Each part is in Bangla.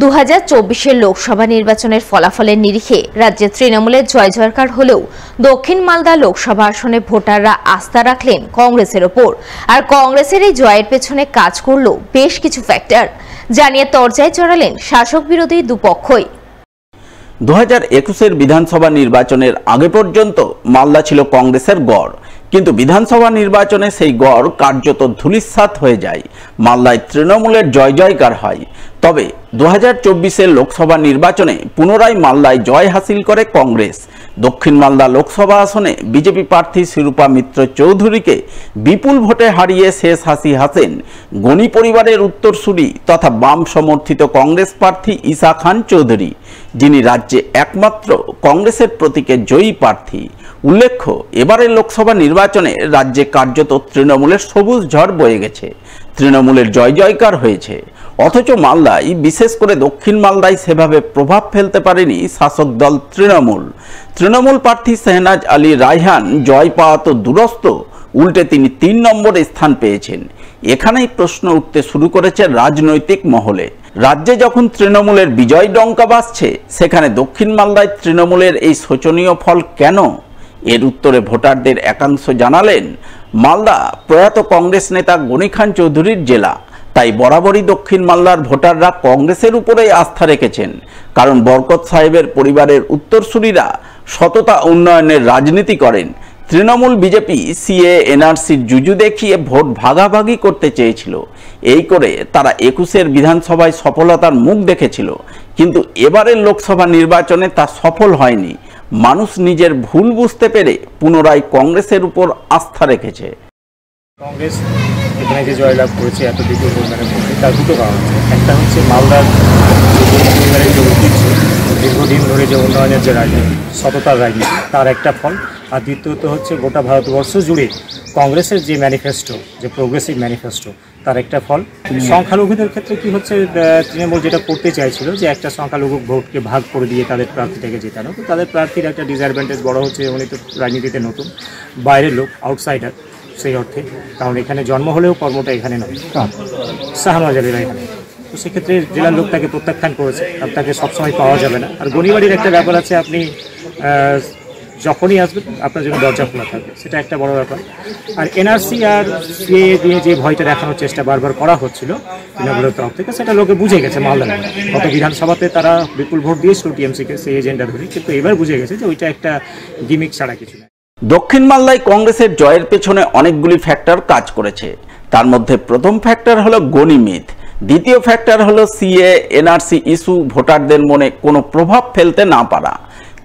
2024 লোকসভা নির্বাচনের ফলাফলের নিরিখে রাজ্যে তৃণমূলের জয়জয়কার হলেও দক্ষিণ মালদা লোকসভা আসনে ভোটাররা আস্থা রাখলেন কংগ্রেসের ওপর। আর কংগ্রেসের এই জয়ের পেছনে কাজ করল বেশ কিছু ফ্যাক্টর, জানিয়ে তরজায় চড়ালেন শাসক বিরোধী দুপক্ষই। 2021-এর বিধানসভা নির্বাচনের আগে পর্যন্ত মালদা ছিল কংগ্রেসের গড়, কিন্তু বিধানসভা নির্বাচনে সেই গড় কার্যত ধূলিসাৎ হয়ে যায়। মালদায় তৃণমূলের জয়জয়কার হয়। তবে 2024-এর লোকসভা নির্বাচনে পুনরায় মালদায় জয় হাসিল করে কংগ্রেস। দক্ষিণ মালদা লোকসভা আসনে বিজেপি প্রার্থী শিরূপা মিত্র চৌধুরীকে বিপুল ভোটে হারিয়ে শেষ হাসি হাসেন গণি পরিবারের উত্তরসূরি তথা বাম সমর্থিত কংগ্রেস প্রার্থী ঈশা খান চৌধুরী, যিনি রাজ্যে একমাত্র কংগ্রেসের প্রতীকে জয়ী প্রার্থী। উল্লেখ্য, এবারের লোকসভা নির্বাচনে রাজ্যে কার্যত তৃণমূলের সবুজ ঝড় বয়ে গেছে, তৃণমূলের জয়জয়কার হয়েছে। অথচ মালদায়, বিশেষ করে দক্ষিণ মালদায় সেভাবে প্রভাব ফেলতে পারেনি শাসক দল তৃণমূল প্রার্থী শেহনাজ আলী রায়হান জয় পাওয়া তো দুরস্ত, উল্টে তিনি 3 নম্বরে স্থান পেয়েছেন। এখানেই প্রশ্ন উঠতে শুরু করেছে রাজনৈতিক মহলে। রাজ্যে যখন তৃণমূলের বিজয় ডঙ্কা বাজছে, সেখানে দক্ষিণ মালদায় তৃণমূলের এই শোচনীয় ফল কেন? এর উত্তরে ভোটারদের একাংশ জানালেন, মালদা প্রয়াত কংগ্রেস নেতা গনি খান চৌধুরীর জেলা, তাই বরাবরই দক্ষিণ মালদার ভোটাররা কংগ্রেসের উপরেই আস্থা রেখেছেন। কারণ বরকত সাহেবের পরিবারের উত্তরসূরিরা সততা উন্নয়নের রাজনীতি করেন। তৃণমূল বিজেপি সিএ এনআরসির জুজু দেখিয়ে ভোট ভাগাভাগি করতে চেয়েছিল। এই করে তারা 21-এর বিধানসভায় সফলতার মুখ দেখেছিল, কিন্তু এবারের লোকসভা নির্বাচনে তা সফল হয়নি। মানুষ নিজের ভুল বুঝতে পেরে পুনরায় কংগ্রেসের উপর আস্থা রেখেছে। কংগ্রেস এখানে যে জয়লাভ করেছে এত বিপুল পরিমাণে ভোটে, তার দুটো কারণ আছে। একটা হচ্ছে মালদার পরিবারের যে ঐতিহ্য, দীর্ঘদিন ধরে যে উন্নয়নের যে রাজনীতি, সততার রাজনীতি, তার একটা ফল। আর দ্বিতীয়ত হচ্ছে গোটা ভারতবর্ষ জুড়ে কংগ্রেসের যে ম্যানিফেস্টো, যে প্রোগ্রেসিভ ম্যানিফেস্টো, তার একটা ফল। সংখ্যালঘুদের ক্ষেত্রে কি হচ্ছে, তৃণমূল যেটা করতে চাইছিল যে একটা সংখ্যালঘু ভোটকে ভাগ করে দিয়ে তাদের প্রার্থীটাকে জেতানো, তো তাদের প্রার্থীর একটা ডিসঅ্যাডভান্টেজ বড় হচ্ছে। উনি তো রাজনীতিতে নতুন, বাইরের লোক, আউটসাইডার সেই অর্থে, কারণ এখানে জন্ম হলেও কর্মটা এখানে নয়, শাহনওয়াজ আলীরা এখানে। তো সেক্ষেত্রে জেলার লোক তাকে প্রত্যাখ্যান করেছে, আর তাকে সবসময় পাওয়া যাবে না। আর গণিবাড়ির একটা ব্যাপার আছে, আপনি যখনই আসবেন আপনার জন্য দরজা খোলা থাকবে, সেটা একটা বড় ব্যাপার। আর এনআরসি আর সিএ দিয়ে যে ভয়টা দেখানোর চেষ্টা বারবার করা হচ্ছিল তৃণমূলের তরফ থেকে, সেটা লোকে বুঝে গেছে। মালদা গত বিধানসভাতে তারা বিপুল ভোট দিয়েছিল টিএমসিকে, সেই এজেন্ডা ধরে, কিন্তু এবার বুঝে গেছে যে ওইটা একটা গিমিক ছাড়া কিছু না। দক্ষিণ মালদায় কংগ্রেসের জয়ের পেছনে অনেকগুলি ফ্যাক্টর কাজ করেছে। তার মধ্যে প্রথম ফ্যাক্টর হলো গণিমিথ, দ্বিতীয় ফ্যাক্টর হলো সিএ এনআরসি ইস্যু ভোটারদের মনে কোনো প্রভাব ফেলতে না পারা,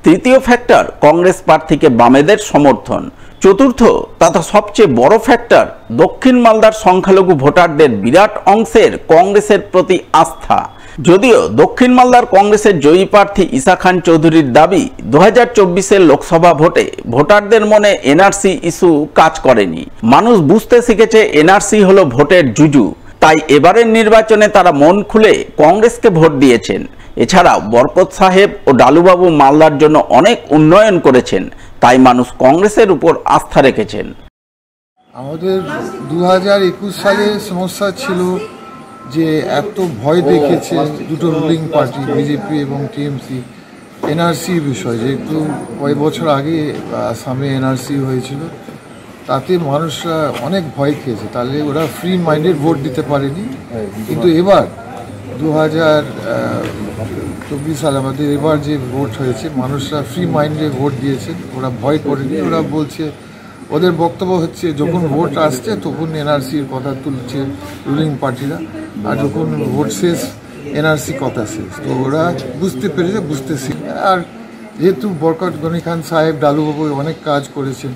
তৃতীয় ফ্যাক্টর কংগ্রেস প্রার্থীকে বামেদের সমর্থন, চতুর্থ তথা সবচেয়ে বড় ফ্যাক্টর দক্ষিণ মালদার সংখ্যালঘু ভোটারদের বিরাট অংশের কংগ্রেসের প্রতি আস্থা। যদিও দক্ষিণ মালদার কংগ্রেসের জয়ী প্রার্থী ঈশা খান চৌধুরীর দাবি 2024-এর লোকসভা ভোটে ভোটারদের মনে এনআরসি ইস্যু কাজ করেনি। মানুষ বুঝতে শিখেছে এনআরসি হলো ভোটের জুজু, তাই এবারের নির্বাচনে তারা মন খুলে কংগ্রেসকে ভোট দিয়েছেন। এছাড়াও বরকত সাহেব ও ডালুবাবু মালদার জন্য অনেক উন্নয়ন করেছেন, তাই মানুষ কংগ্রেসের উপর আস্থা রেখেছেন। আমাদের 2021 সালে সমস্যা ছিল যে এত ভয় দেখেছে দুটো রুলিং পার্টি বিজেপি এবং টিএমসি এনআরসি বিষয়, যেহেতু কয়েক বছর আগে আসামে এনআরসি হয়েছিল, তাতে মানুষরা অনেক ভয় খেয়েছে, তাহলে ওরা ফ্রি মাইন্ডেড ভোট দিতে পারেনি। কিন্তু এবার 2024 সালে আমাদের এবার যে ভোট হয়েছে, মানুষরা ফ্রি মাইন্ডে ভোট দিয়েছেন, ওরা ভয় করেনি। ওরা বলছে, ওদের বক্তব্য হচ্ছে যখন ভোট আসছে তখন এনআরসির কথা তুলছে রুলিং পার্টিরা, আর যখন ভোট শেষ এনআরসি কথা শেষ। তো ওরা বুঝতে পেরেছে, বুঝতেছি। আর যেহেতু বরকত গনি খান সাহেব ডালুবাবু অনেক কাজ করেছেন,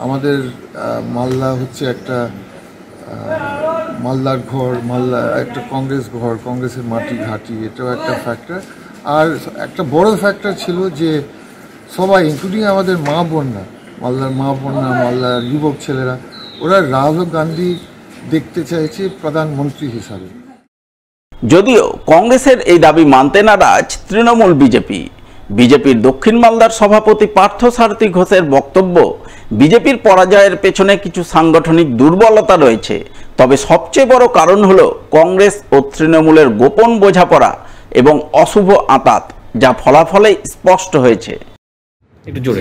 আমাদের মালদা হচ্ছে একটা মালদার ঘর, মালদা একটা কংগ্রেস ঘর, কংগ্রেসের মাটি ঘাঁটি, এটাও একটা ফ্যাক্টর। আর একটা বড় ফ্যাক্টর ছিল যে সবাই, ইনক্লুডিং আমাদের মা বোনরা, মালদার মা বোনরা, মালদার যুবক ছেলেরা, ওরা রাহুল গান্ধী দেখতে চাইছে প্রধানমন্ত্রী হিসাবে। যদিও কংগ্রেসের এই দাবি মানতে নারাজ তৃণমূল বিজেপির দক্ষিণ মালদার সভাপতি পার্থ সারথী ঘোষের বক্তব্য, বিজেপির পরাজয়ের পেছনে কিছু সাংগঠনিক দুর্বলতা রয়েছে, তবে সবচেয়ে বড় কারণ হলো কংগ্রেস ও তৃণমূলের গোপন বোঝাপড়া। এবং অশুভ আঁতাত, যা ফলাফলে স্পষ্ট হয়েছে।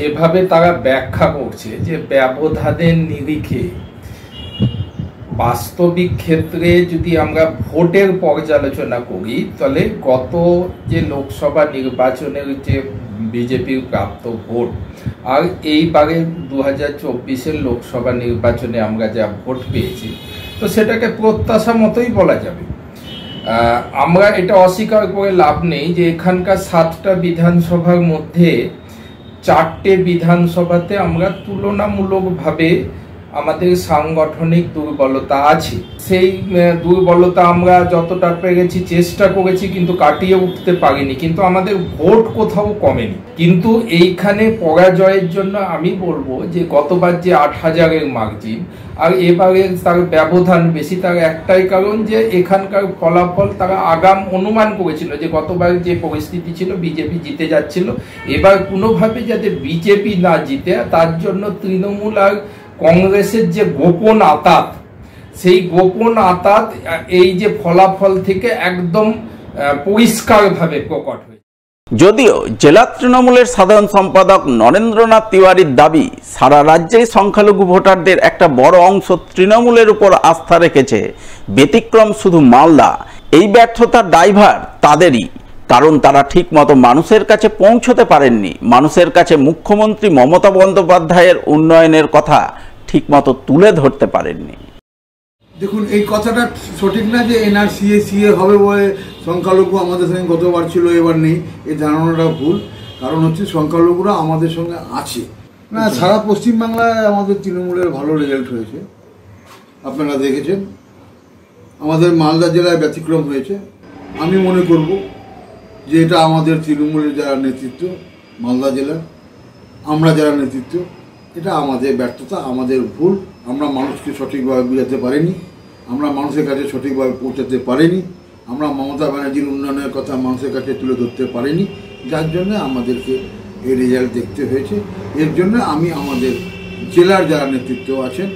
এভাবে তারা ব্যাখ্যা করছে যে ব্যবধানের নিরিখে বাস্তবিক ক্ষেত্রে যদি আমরা ভোটের পর্যালোচনা করি, তাহলে গত যে লোকসভা নির্বাচনের যে বিজেপির প্রাপ্ত ভোট আর এইবারে 2024-এর লোকসভা নির্বাচনে আমরা যা ভোট পেয়েছি, তো সেটাকে প্রত্যাশা মতোই বলা যাবে। আমরা এটা অস্বীকার করে লাভ নেই যে এখানকার 7টা বিধানসভার মধ্যে 4টে বিধানসভাতে আমরা তুলনামূলকভাবে আমাদের সাংগঠনিক দুর্বলতা আছে। সেই দুর্বলতা আমরা যতটা পেরেছি চেষ্টা করেছি, কিন্তু কাটিয়ে উঠতে পারিনি, কিন্তু আমাদের ভোট কোথাও কমেনি। কিন্তু এইখানে পরাজয়ের জন্য আমি বলবো যে গতবার যে 8,000-এর মার্জিন আর এবারে তার ব্যবধান বেশি, তার একটাই কারণ যে এখানকার ফলাফল তারা আগাম অনুমান করেছিল যে গতবার যে পরিস্থিতি ছিল বিজেপি জিতে যাচ্ছিল, এবার কোনোভাবে যাতে বিজেপি না জিতে, তার জন্য তৃণমূল আর কংগ্রেসের যে গোপন আঁতাত, সেই গোপন আঁতাত এই যে ফলাফল থেকে একদম পরিষ্কারভাবে প্রকট হয়েছে। যদিও জেলা তৃণমূলের সাধারণ সম্পাদক নরেন্দ্রনাথ তিওয়ারির দাবি, সারা রাজ্যে সংখ্যালঘু ভোটারদের একটা বড় অংশ তৃণমূলের উপর আস্থা রেখেছে, ব্যতিক্রম শুধু মালদা। এই ব্যর্থতার দায়ভার তাদেরই, কারণ তারা ঠিক মতো মানুষের কাছে পৌঁছতে পারেননি। মানুষের কাছে মুখ্যমন্ত্রী মমতা বন্দ্যোপাধ্যায়ের উন্নয়নের কথা ঠিক মতো তুলে ধরতে পারেননি। দেখুন, এই কথাটা সঠিক না যে সিএ হবে বলে সংখ্যালঘু আমাদের সঙ্গে গতবার ছিল এবার নেই, এই ধারণাটা ভুল। কারণ হচ্ছে সংখ্যালঘুরা আমাদের সঙ্গে আছে না। সারা পশ্চিমবাংলায় আমাদের তৃণমূলের ভালো রেজাল্ট হয়েছে, আপনারা দেখেছেন। আমাদের মালদা জেলায় ব্যতিক্রম হয়েছে। আমি মনে করব যে এটা আমাদের তৃণমূলের যারা নেতৃত্ব মালদা জেলার, আমরা যারা নেতৃত্ব, এটা আমাদের ব্যর্থতা, আমাদের ভুল। আমরা মানুষকে সঠিকভাবে বোঝাতে পারিনি, আমরা মানুষের কাছে সঠিকভাবে পৌঁছাতে পারিনি, আমরা মমতা ব্যানার্জির উন্নয়নের কথা মানুষের কাছে তুলে ধরতে পারিনি, যার জন্য আমাদেরকে এই রেজাল্ট দেখতে হয়েছে। এর জন্য আমি আমাদের জেলার যারা নেতৃত্ব আছেন,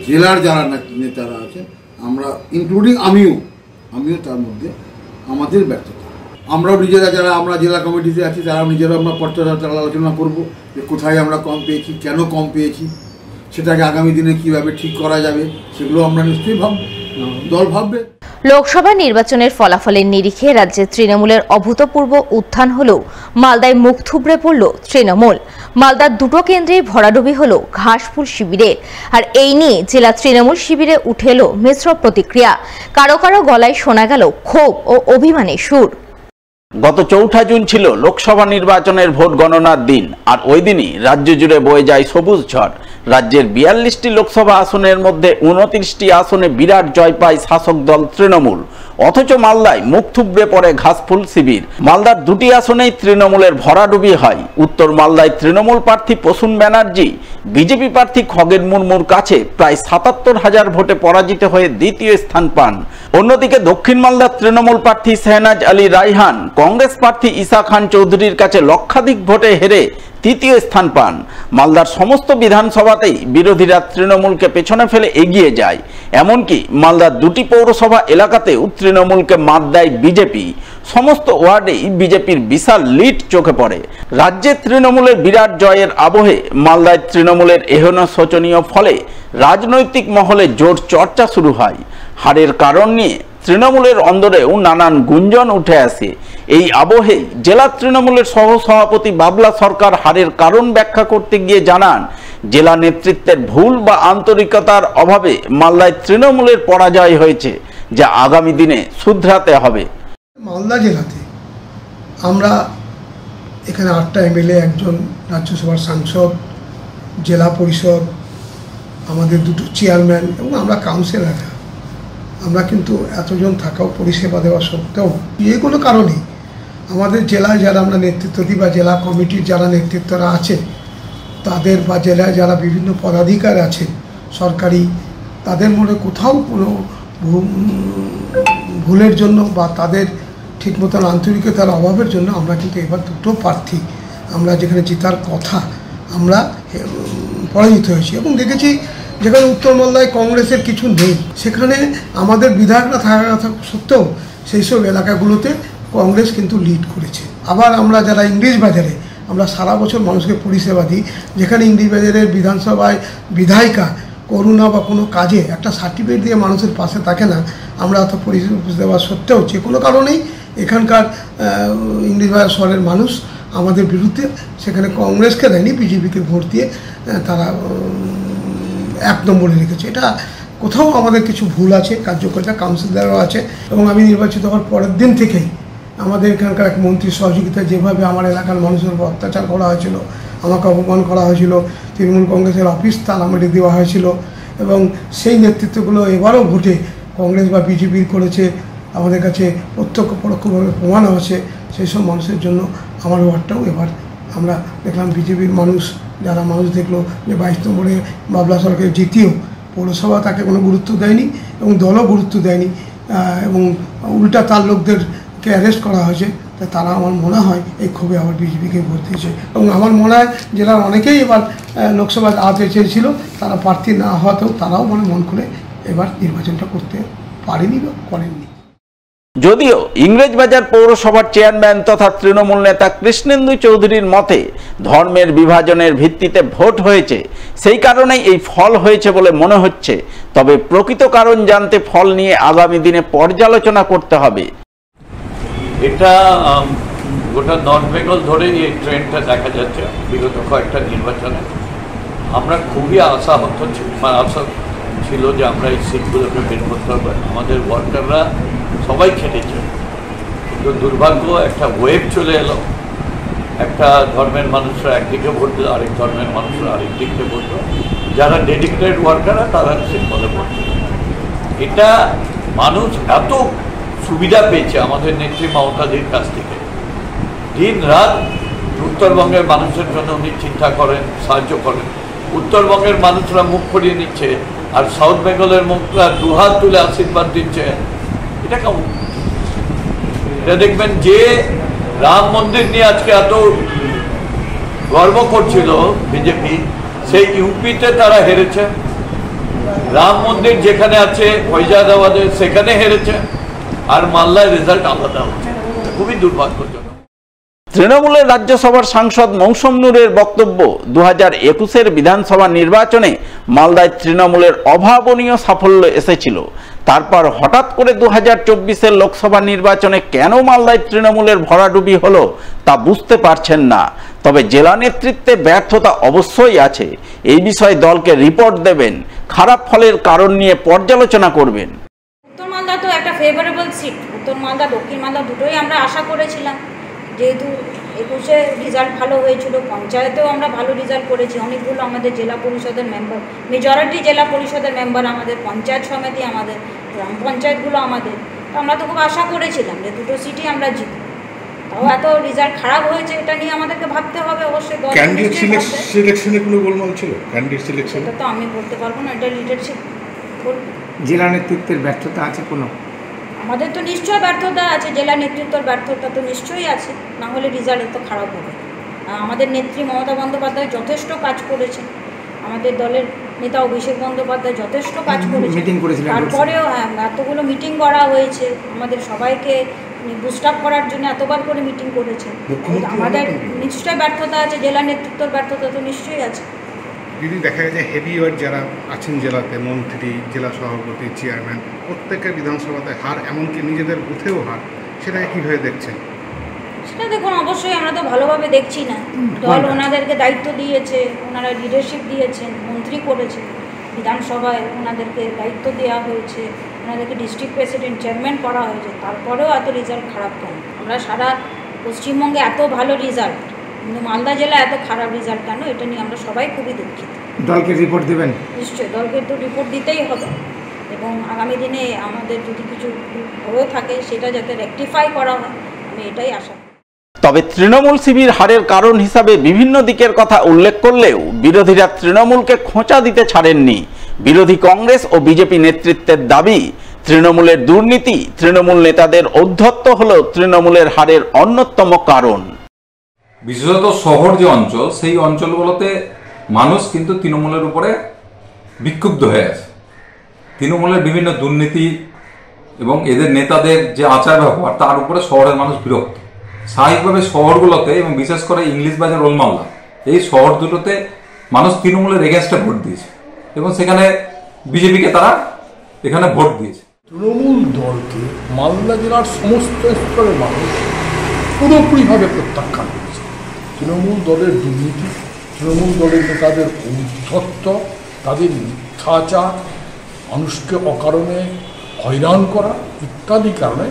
জেলার যারা নেতারা আছেন, আমরা ইনক্লুডিং আমিও তার মধ্যে আমাদের ব্যর্থতা। আমরাও নিজেরা যারা আমরা জেলা কমিটিতে আছি, তারা নিজেরা আমরা পর্যালোচনা আলোচনা করবো যে কোথায় আমরা কম পেয়েছি, কেন কম পেয়েছি, সেটাকে আগামী দিনে কিভাবে ঠিক করা যাবে, সেগুলো আমরা নিশ্চয়ই দল ভাববে। লোকসভা নির্বাচনের ফলাফলের নিরিখে রাজ্যে তৃণমূলের অভূতপূর্ব উত্থান হলেও মালদায় মুখ থুবড়ে পড়ল তৃণমূল। মালদার 2টো কেন্দ্রেই ভরাডুবি হল ঘাসফুল শিবিরের। আর এই নিয়ে জেলা তৃণমূল শিবিরে উঠে এলো মিশ্র প্রতিক্রিয়া। কারো কারো গলায় শোনা গেল ক্ষোভ ও অভিমানের সুর। গত 4 জুন ছিল লোকসভা নির্বাচনের ভোট গণনার দিন, আর ওই দিনই রাজ্য জুড়ে বয়ে যায় সবুজ ঝড়। রাজ্যের 42টি লোকসভা আসনের মধ্যে 29টি আসনে বিরাট জয় পায় শাসক দল তৃণমূল। অথচ মালদায় মুখ থুবড়ে পড়ে ঘাসফুল শিবির। মালদার 2টি আসনেই তৃণমূলের ভরাডুবি হয়। উত্তর মালদায় তৃণমূল প্রার্থী প্রসূন ব্যানার্জি বিজেপি প্রার্থী খগেন মুর্মুর কাছে প্রায় 77,000 ভোটে পরাজিত হয়ে দ্বিতীয় স্থান পান। অন্যদিকে দক্ষিণ মালদার তৃণমূল প্রার্থী শেহনাজ আলী রায়হান কংগ্রেস প্রার্থী ঈশা খান চৌধুরীর কাছে লক্ষাধিক ভোটে হেরে তৃতীয় স্থান পান। মালদার সমস্ত বিধানসভাতেই বিরোধীরা তৃণমূলকে পেছনে ফেলে এগিয়ে যায়। এমনকি মালদার 2টি পৌরসভা এলাকাতেও তৃণমূলকে মাত দেয় বিজেপি। সমস্ত ওয়ার্ডেই বিজেপির বিশাল লিড চোখে পড়ে। রাজ্যে তৃণমূলের বিরাট জয়ের আবহে মালদায় তৃণমূলের এহেন শোচনীয় ফলে রাজনৈতিক মহলে জোর চর্চা শুরু হয়। হারের কারণ নিয়ে তৃণমূলের অন্দরেও নানান গুঞ্জন উঠে আসে। এই আবহে জেলা তৃণমূলের সহ সভাপতি বাবলা সরকার হারের কারণ ব্যাখ্যা করতে গিয়ে জানান, জেলা নেতৃত্বের ভুল বা আন্তরিকতার অভাবে মালদায় তৃণমূলের পরাজয় হয়েছে, যা আগামী দিনে শুধরাতে হবে। মালদা জেলাতে আমরা এখানে 8টা এমএলএ, একজন রাজ্যসভার সাংসদ, জেলা পরিষদ, আমাদের 2টো চেয়ারম্যান এবং আমরা কাউন্সিলররা, আমরা কিন্তু এতজন থাকাও পরিষেবা দেওয়া সত্ত্বেও যে কোনো কারণে আমাদের জেলায় যারা আমরা নেতৃত্ব দিই বা জেলা কমিটির যারা নেতৃত্বরা আছে তাদের, বা জেলায় যারা বিভিন্ন পদাধিকার আছে সরকারি, তাদের মনে কোথাও কোনো ভুলের জন্য বা তাদের ঠিক মতন আন্তরিকতার অভাবের জন্য আমরা কিন্তু এবার 2টো প্রার্থী আমরা যেখানে জেতার কথা আমরা পরাজিত হয়েছি। এবং দেখেছি যেখানে উত্তর মালদায় কংগ্রেসের কিছু নেই, সেখানে আমাদের বিধায়করা থাকা সত্ত্বেও সেই সব এলাকাগুলোতে কংগ্রেস কিন্তু লিড করেছে। আবার আমরা যারা ইংরেজ বাজারে আমরা সারা বছর মানুষকে পরিষেবা দিই, যেখানে ইংরেজ বাজারের বিধানসভায় বিধায়িকা করোনা বা কোনো কাজে একটা সার্টিফিকেট দিয়ে মানুষের পাশে থাকে না, আমরা অত পরিষেবা সত্ত্বেও যে কোনো কারণেই এখানকার ইংরেজ বাজার শহরের মানুষ আমাদের বিরুদ্ধে সেখানে কংগ্রেসকে দেয়নি, বিজেপিকে ভোট দিয়ে তারা 1 নম্বরে রেখেছে। এটা কোথাও আমাদের কিছু ভুল আছে, কার্যকর্তা কাউন্সিলরও আছে। এবং আমি নির্বাচিত হওয়ার পরের দিন থেকেই আমাদের এখানকার এক মন্ত্রীর সহযোগিতায় যেভাবে আমার এলাকার মানুষের উপর অত্যাচার করা হয়েছিল, আমাকে অপমান করা হয়েছিল, তৃণমূল কংগ্রেসের অফিস তালামারি দেওয়া হয়েছিল, এবং সেই নেতৃত্বগুলো এবারও ভোটে কংগ্রেস বা বিজেপির করেছে, আমাদের কাছে প্রত্যক্ষ পরোক্ষভাবে প্রমাণ আছে। সেই সব মানুষের জন্য আমার ওয়ার্ডটাও এবার আমরা দেখলাম বিজেপির মানুষ, যারা মানুষ দেখলো যে 22 নম্বরে বাবলা সরকার জিতিয়েও পৌরসভা তাকে কোনো গুরুত্ব দেয়নি এবং দলও গুরুত্ব দেয়নি, এবং উল্টা তার লোকদেরকে অ্যারেস্ট করা হয়েছে। তাই তারা আমার মনে হয় এই ক্ষোভে আবার বিজেপিকে ভোট দিয়েছে। এবং আমার মনে হয় জেলার অনেকেই এবার লোকসভায় আসতে চেয়েছিল, তারা প্রার্থী না হওয়াতেও তারাও মন খুলে এবার নির্বাচনটা করতে পারেনি বা করেননি। যদিও ইংরেজবাজার পৌরসভার চেয়ারম্যান তথা তৃণমূল নেতা কৃষ্ণেন্দু চৌধুরীর মতে ধর্মের বিভাজনের ভিত্তিতে ভোট হয়েছে, সেই কারণেই এই ফল হয়েছে বলে মনে হচ্ছে। তবে প্রকৃত কারণ জানতে ফল নিয়ে আগামী দিনে পর্যালোচনা করতে হবে। এটা গোটা নর্থ বেঙ্গল ধরেই এই ট্রেন্ডটা দেখা যাচ্ছে বিগত কয়েকটা নির্বাচনে। আমরা খুবই আশা ছিল যে আমরা এই সিটগুলোকে বের করতে হবে। আমাদের ওয়ার্কাররা সবাই খেটেছে, কিন্তু দুর্ভাগ্য একটা ওয়েভ চলে এলো। একটা ধর্মের মানুষরা একদিকে ভোট দিল, আরেক ধর্মের মানুষরা আরেক দিকে ভোট দিল। যারা ডেডিকেটেড ওয়ার্কাররা তারা সিম্পলে ভোট দিল। এটা মানুষ এত সুবিধা পেয়েছে আমাদের নেত্রী মমতাদির কাছ থেকে। দিন রাত উত্তরবঙ্গের মানুষের জন্য উনি চিন্তা করেন, সাহায্য করেন। উত্তরবঙ্গের মানুষরা মুখ ফিরিয়ে নিচ্ছে, আর সাউথ বেঙ্গলের মুখরা দুহাত তুলে আশীর্বাদ দিচ্ছে। এটা কেমন? এটা দেখবেন যে রাম মন্দির নিয়ে আজকে এত গর্ব করছিল বিজেপি, সেই ইউপিতে তারা হেরেছে। রাম মন্দির যেখানে আছে ফৈজাদাবাদে সেখানে হেরেছে, আর মালদায় রেজাল্ট আলাদা হচ্ছে। খুবই দুর্ভাগ্যজনক। তৃণমূলের রাজ্যসভার সাংসদ মৌসুম নূরের বক্তব্য, 2021-এর বিধানসভা নির্বাচনে মালদায় তৃণমূলের অভাবনীয় সাফল্য এসেছিল। তারপর হঠাৎ করে 2024-এর লোকসভা নির্বাচনে কেন মালদায় তৃণমূলের ভরাডুবি হলো তা বুঝতে পারছেন না। তবে জেলা নেতৃত্বে ব্যর্থতা অবশ্যই আছে। এই বিষয়ে দলকে রিপোর্ট দেবেন, খারাপ ফলের কারণ নিয়ে পর্যালোচনা করবেন। উত্তর মালদা তো একটা ফেভারেবল সিট। উত্তর মালদা দক্ষিণ মালদা দুটোই আমরা আশা করেছিলাম, যেহেতু 21-এ রেজাল্ট ভালো হয়েছিল, পঞ্চায়েতেও আমরা ভালো রেজাল্ট করেছি। অনেকগুলো আমাদের জেলা পরিষদের মেম্বার, মেজরিটি জেলা পরিষদের মেম্বার আমাদের, পঞ্চায়েত সমিতি আমাদের, গ্রাম পঞ্চায়েতগুলো আমাদের। তো আমরা তো খুব আশা করেছিলাম যে দুটো সিটই আমরা জিতব। তাও এত রেজাল্ট খারাপ হয়েছে, এটা নিয়ে আমাদেরকে ভাবতে হবে অবশ্যই। ক্যান্ডিডেট সিলেকশনে কোনো গোলমাল ছিল? ক্যান্ডিডেট সিলেকশন এটা তো আমি বলতে পারবো না, এটা লিডারশিপ। জেলা নেতৃত্বের ব্যর্থতা আছে কোনো? আমাদের তো নিশ্চয়ই ব্যর্থতা আছে, জেলা নেতৃত্বের ব্যর্থতা তো নিশ্চয়ই আছে, না হলে রেজাল্ট এত খারাপ হবে। আমাদের নেত্রী মমতা বন্দ্যোপাধ্যায় যথেষ্ট কাজ করেছেন, আমাদের দলের নেতা অভিষেক বন্দ্যোপাধ্যায় যথেষ্ট কাজ করেছেন। তারপরেও এতগুলো মিটিং করা হয়েছে, আমাদের সবাইকে বুস্ট আপ করার জন্য এতবার করে মিটিং করেছে। আমাদের নিশ্চয়ই ব্যর্থতা আছে, জেলা নেতৃত্বের ব্যর্থতা তো নিশ্চয়ই আছে। যদি দেখা যায় হেভি ওয়েট যারা আছেন জেলাতে, মন্ত্রী, জেলা সভাপতি, চেয়ারম্যান, প্রত্যেকের বিধানসভাতে হার, এমনকি নিজেদের বুথেও হার, সেটাকে কীভাবে দেখছেন? সেটা দেখুন, অবশ্যই আমরা তো ভালোভাবে দেখছি না। দল ওনাদেরকে দায়িত্ব দিয়েছে, ওনারা লিডারশিপ দিয়েছেন, মন্ত্রী করেছে, বিধানসভায় ওনাদেরকে দায়িত্ব দেওয়া হয়েছে, ওনাদেরকে ডিস্ট্রিক্ট প্রেসিডেন্ট, চেয়ারম্যান করা হয়েছে। তারপরেও এত রেজাল্ট খারাপ কেন? আমরা সারা পশ্চিমবঙ্গে এত ভালো রেজাল্ট, কিন্তু মালদা জেলা এত খারাপ রেজাল্ট কেন? এটা নিয়ে আমরা সবাই খুবই দুঃখিত। দলকে রিপোর্ট দেবেন? নিশ্চয়ই, দলকে তো রিপোর্ট দিতেই হবে, এবং আগামী দিনে আমাদের যদি কিছু হয়ে থাকে সেটা যাতে রেকটিফাই করা হয়, আমি এটাই আশা করি। তবে তৃণমূল শিবির হারের কারণ হিসাবে বিভিন্ন দিকের কথা উল্লেখ করলেও বিরোধীরা তৃণমূলকে খোঁচা দিতে ছাড়েননি। বিরোধী কংগ্রেস ও বিজেপি নেতৃত্বের দাবি, তৃণমূলের দুর্নীতি, তৃণমূল নেতাদের ঔদ্ধত্য হল তৃণমূলের হারের অন্যতম কারণ। বিশেষত শহর যে অঞ্চল, সেই অঞ্চলগুলোতে মানুষ কিন্তু তৃণমূলের উপরে বিক্ষুব্ধ হয়ে আছে। তৃণমূলের বিভিন্ন দুর্নীতি এবং এদের নেতাদের যে আচার ব্যবহার তার উপরে শহরের মানুষ বিরক্ত। স্বাভাবিকভাবে শহরগুলোতে এবং বিশেষ করে ইংলিশ বাজার রোলমাল্লা এই শহর দুটোতে মানুষ তৃণমূলের এগেনস্টে ভোট দিয়েছে এবং সেখানে বিজেপিকে তারা এখানে ভোট দিয়েছে। তৃণমূল দলকে মালদা জেলার সমস্ত স্তরের মানুষ পুরোপুরিভাবে প্রত্যাখ্যান করেছে। তৃণমূল দলের দুর্নীতি, তৃণমূল দলের নেতাদের ঔদ্ধত্য, তাদের মিথ্যাচার, মানুষকে অকারণে হয়রান করা ইত্যাদি কারণে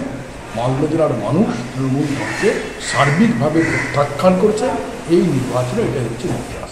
মালদা জেলার মানুষ তৃণমূল দলকে সার্বিকভাবে প্রত্যাখ্যান করেছে। এই নির্বাচনে এটাই হচ্ছে ইতিহাস।